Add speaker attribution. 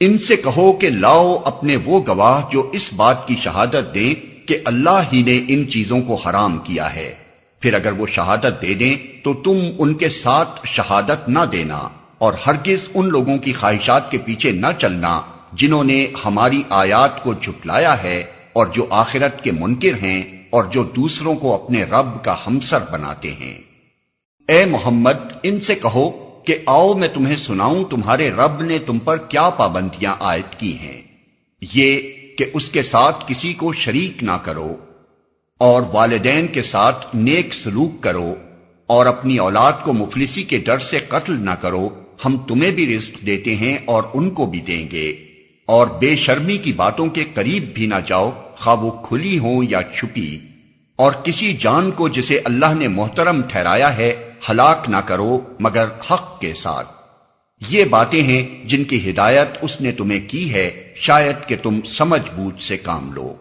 Speaker 1: ان سے کہو کہ لاؤ اپنے وہ گواہ جو اس بات کی شہادت دیں کہ اللہ ہی نے ان چیزوں کو حرام کیا ہے، پھر اگر وہ شہادت دے دیں تو تم ان کے ساتھ شہادت نہ دینا، اور ہرگز ان لوگوں کی خواہشات کے پیچھے نہ چلنا جنہوں نے ہماری آیات کو جھٹلایا ہے اور جو آخرت کے منکر ہیں اور جو دوسروں کو اپنے رب کا ہمسر بناتے ہیں۔ اے محمد ان سے کہو کہ آؤ میں تمہیں سناؤں تمہارے رب نے تم پر کیا پابندیاں عائد کی ہیں، یہ کہ اس کے ساتھ کسی کو شریک نہ کرو، اور والدین کے ساتھ نیک سلوک کرو، اور اپنی اولاد کو مفلسی کے ڈر سے قتل نہ کرو، ہم تمہیں بھی رزق دیتے ہیں اور ان کو بھی دیں گے، اور بے شرمی کی باتوں کے قریب بھی نہ جاؤ، خواہ وہ کھلی ہوں یا چھپی، اور کسی جان کو جسے اللہ نے محترم ٹھہرایا ہے ہلاک نہ کرو مگر حق کے ساتھ۔ یہ باتیں ہیں جن کی ہدایت اس نے تمہیں کی ہے، شاید کہ تم سمجھ بوجھ سے کام لو۔